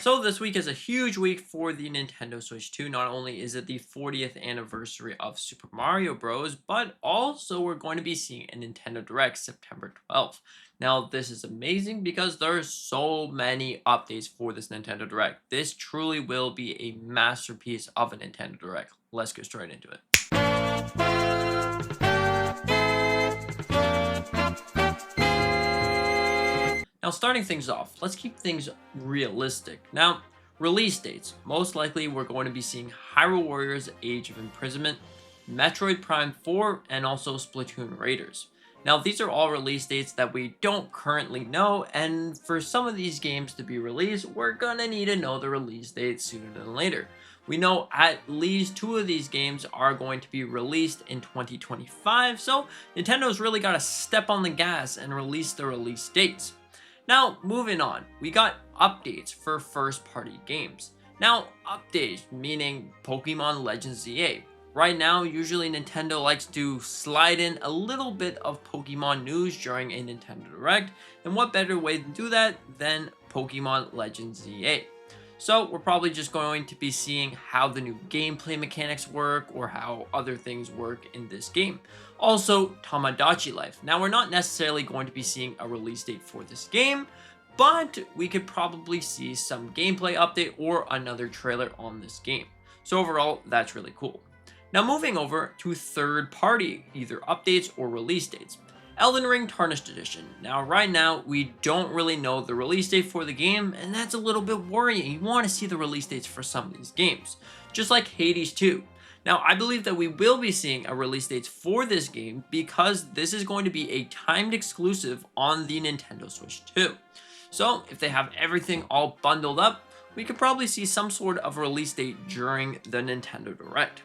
So this week is a huge week for the Nintendo Switch 2. Not only is it the 40th anniversary of Super Mario Bros., but also we're going to be seeing a Nintendo Direct September 12th. Now this is amazing because there's so many updates for this Nintendo Direct. This truly will be a masterpiece of a Nintendo Direct. Let's get straight into it. Now, starting things off, let's keep things realistic. Now, release dates. Most likely, we're going to be seeing Hyrule Warriors Age of Imprisonment, Metroid Prime 4, and also Splatoon Raiders. Now, these are all release dates that we don't currently know, and for some of these games to be released, we're gonna need to know the release date sooner than later. We know at least 2 of these games are going to be released in 2025, so Nintendo's really got to step on the gas and release the release dates. Now, moving on, we got updates for first-party games. Now, updates meaning Pokemon Legends ZA. Right now, usually Nintendo likes to slide in a little bit of Pokemon news during a Nintendo Direct, and what better way to do that than Pokemon Legends ZA? So we're probably just going to be seeing how the new gameplay mechanics work or how other things work in this game. Also, Tamagotchi Life. Now we're not necessarily going to be seeing a release date for this game, but we could probably see some gameplay update or another trailer on this game. So overall, that's really cool. Now moving over to third party, either updates or release dates. Elden Ring Tarnished Edition. Now right now, we don't really know the release date for the game, and that's a little bit worrying. You want to see the release dates for some of these games, just like Hades 2. Now, I believe that we will be seeing a release date for this game because this is going to be a timed exclusive on the Nintendo Switch 2. So, if they have everything all bundled up, we could probably see some sort of release date during the Nintendo Direct.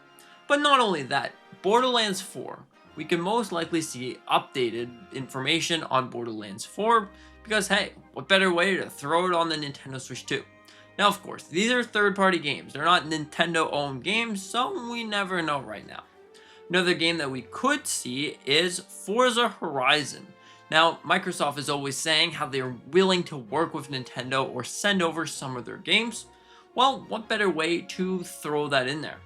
But not only that, Borderlands 4. We can most likely see updated information on Borderlands 4 because, hey, what better way to throw it on the Nintendo Switch 2? Now, of course, these are third-party games. They're not Nintendo-owned games, so we never know right now. Another game that we could see is Forza Horizon. Now, Microsoft is always saying how they're willing to work with Nintendo or send over some of their games. Well, what better way to throw that in there?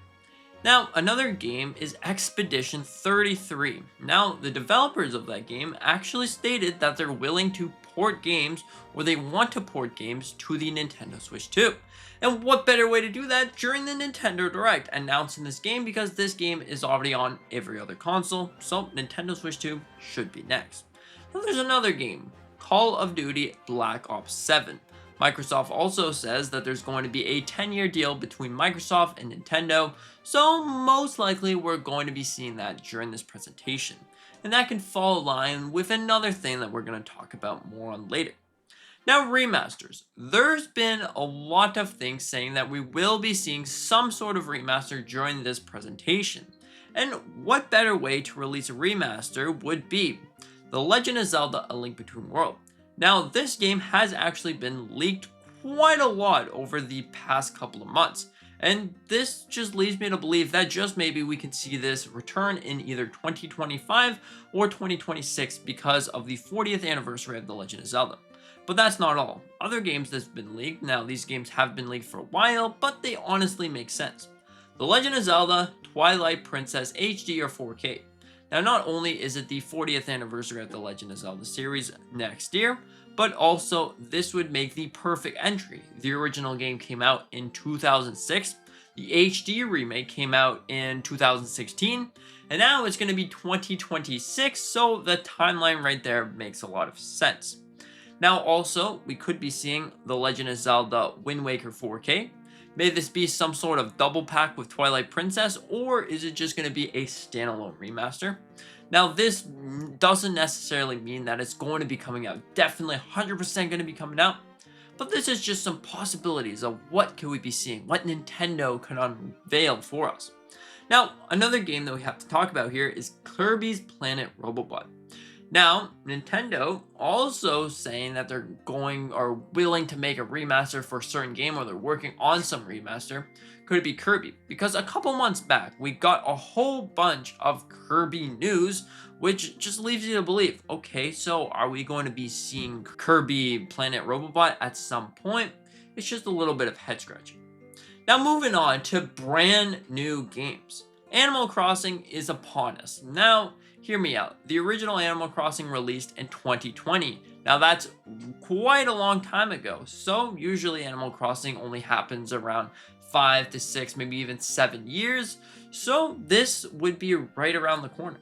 Now, another game is Expedition 33. Now, the developers of that game actually stated that they're willing to port games, or they want to port games, to the Nintendo Switch 2. And what better way to do that during the Nintendo Direct, announcing this game because this game is already on every other console, so Nintendo Switch 2 should be next. Now, there's another game, Call of Duty Black Ops 7. Microsoft also says that there's going to be a 10-year deal between Microsoft and Nintendo, so most likely we're going to be seeing that during this presentation. And that can fall in line with another thing that we're going to talk about more on later. Now, remasters. There's been a lot of things saying that we will be seeing some sort of remaster during this presentation. And what better way to release a remaster would be The Legend of Zelda: A Link Between Worlds. Now, this game has actually been leaked quite a lot over the past couple of months, and this just leads me to believe that just maybe we can see this return in either 2025 or 2026 because of the 40th anniversary of The Legend of Zelda. But that's not all. Other games that's been leaked, now these games have been leaked for a while, but they honestly make sense. The Legend of Zelda Twilight Princess HD or 4K. Now, not only is it the 40th anniversary of the Legend of Zelda series next year, but also this would make the perfect entry. The original game came out in 2006, the HD remake came out in 2016, and now it's going to be 2026, so the timeline right there makes a lot of sense. Now also, we could be seeing The Legend of Zelda Wind Waker 4K. May this be some sort of double pack with Twilight Princess, or is it just going to be a standalone remaster? Now, this doesn't necessarily mean that it's going to be coming out. Definitely 100% going to be coming out. But this is just some possibilities of what could we be seeing, what Nintendo could unveil for us. Now, another game that we have to talk about here is Kirby's Planet Robobot. Now, Nintendo also saying that they're going or willing to make a remaster for a certain game, or they're working on some remaster. Could it be Kirby? Because a couple months back, we got a whole bunch of Kirby news, which just leaves you to believe, okay, so are we going to be seeing Kirby Planet Robobot at some point? it's just a little bit of head scratching. Now moving on to brand new games. Animal Crossing is upon us. Now, hear me out. The original Animal Crossing released in 2020. Now that's quite a long time ago. So usually Animal Crossing only happens around 5 to 6, maybe even 7 years. So this would be right around the corner.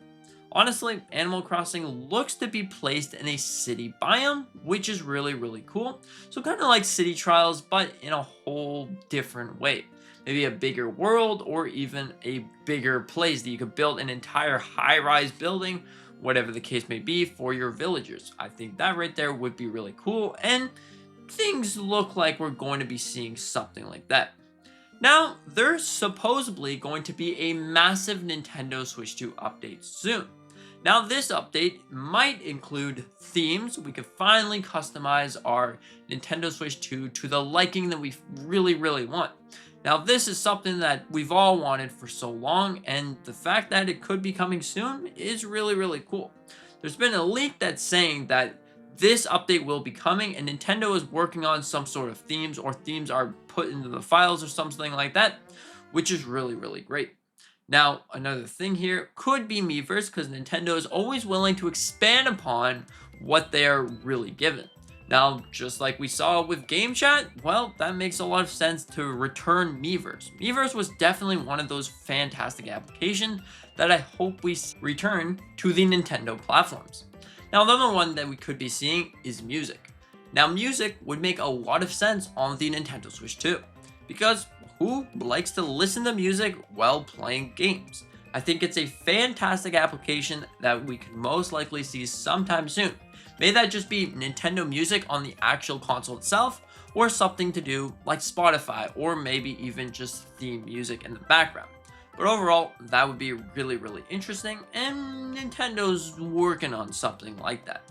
Honestly, Animal Crossing looks to be placed in a city biome, which is really cool. So kind of like City Trials, but in a whole different way. Maybe a bigger world or even a bigger place that you could build an entire high-rise building, whatever the case may be, for your villagers. I think that right there would be really cool, and things look like we're going to be seeing something like that. Now, there's supposedly going to be a massive Nintendo Switch 2 update soon. Now, this update might include themes. We could finally customize our Nintendo Switch 2 to the liking that we really want. Now, this is something that we've all wanted for so long, and the fact that it could be coming soon is really cool. There's been a leak that's saying that this update will be coming, and Nintendo is working on some sort of themes, or themes are put into the files or something like that, which is really great. Now, another thing here could be Miiverse, because Nintendo is always willing to expand upon what they are really given. Now, just like we saw with Game Chat, well, that makes a lot of sense to return Miiverse. Miiverse was definitely one of those fantastic applications that I hope we return to the Nintendo platforms. Now, another one that we could be seeing is music. Now, music would make a lot of sense on the Nintendo Switch 2, because who likes to listen to music while playing games? I think it's a fantastic application that we could most likely see sometime soon. May that just be Nintendo Music on the actual console itself, or something to do like Spotify, or maybe even just theme music in the background. But overall, that would be really interesting, and Nintendo's working on something like that.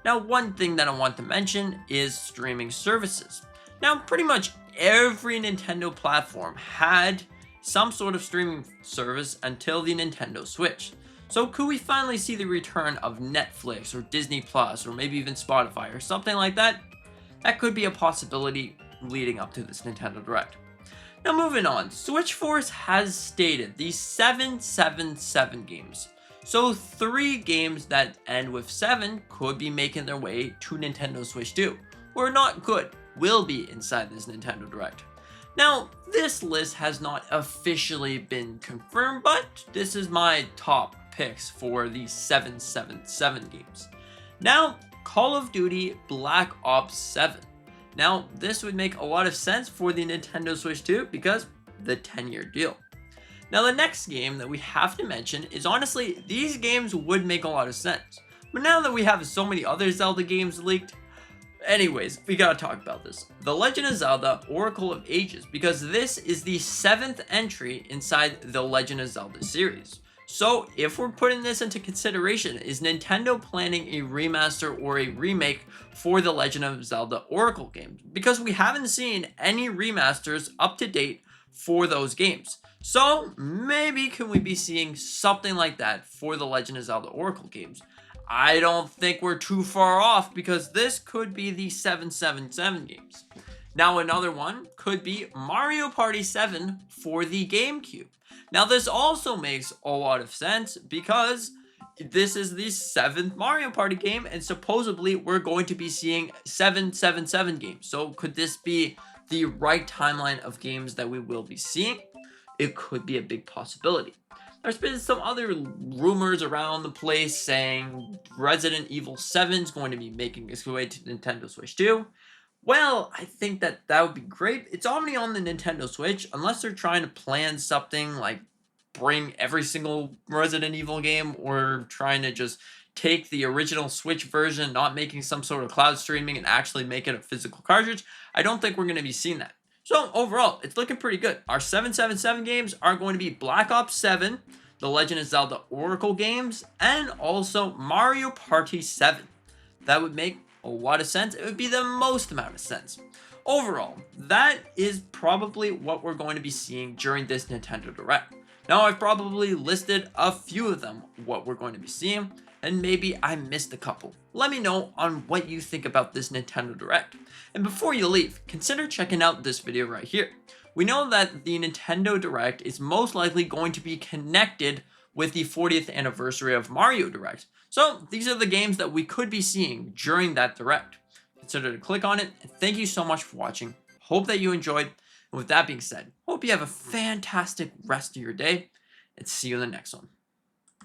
Now, one thing that I want to mention is streaming services. Now, pretty much every Nintendo platform had some sort of streaming service until the Nintendo Switch. So could we finally see the return of Netflix or Disney Plus or maybe even Spotify or something like that? That could be a possibility leading up to this Nintendo Direct. Now moving on, Switch Force has stated the 777 games. So 3 games that end with 7 could be making their way to Nintendo Switch 2, or not could, will be inside this Nintendo Direct. Now, this list has not officially been confirmed, but this is my top picks for the 777 games. Now, Call of Duty Black Ops 7. Now, this would make a lot of sense for the Nintendo Switch 2 because the 10-year deal. Now, the next game that we have to mention is honestly, these games would make a lot of sense. But now that we have so many other Zelda games leaked, anyways, we gotta talk about this. The Legend of Zelda Oracle of Ages, because this is the 7th entry inside the Legend of Zelda series. So if we're putting this into consideration, is Nintendo planning a remaster or a remake for the Legend of Zelda Oracle games? Because we haven't seen any remasters up to date for those games. So maybe can we be seeing something like that for the Legend of Zelda Oracle games? I don't think we're too far off because this could be the 777 games. Now another one could be Mario Party 7 for the GameCube. Now this also makes a lot of sense because this is the 7th Mario Party game and supposedly we're going to be seeing 777 games. So could this be the right timeline of games that we will be seeing? It could be a big possibility. There's been some other rumors around the place saying Resident Evil 7 is going to be making its way to Nintendo Switch 2. Well, I think that would be great. It's already on the Nintendo Switch, unless they're trying to plan something like bring every single Resident Evil game, or trying to just take the original Switch version, not making some sort of cloud streaming and actually make it a physical cartridge. I don't think we're going to be seeing that. So overall, it's looking pretty good. Our 777 games are going to be Black Ops 7, the Legend of Zelda Oracle games, and also Mario Party 7. That would make a lot of sense. It would be the most amount of sense. Overall, that is probably what we're going to be seeing during this Nintendo Direct. Now, I've probably listed a few of them, what we're going to be seeing, and maybe I missed a couple. Let me know on what you think about this Nintendo Direct. And before you leave, consider checking out this video right here. We know that the Nintendo Direct is most likely going to be connected with the 40th anniversary of Mario Direct. So these are the games that we could be seeing during that Direct. Consider to click on it, and thank you so much for watching. Hope that you enjoyed, and with that being said, hope you have a fantastic rest of your day, and see you in the next one.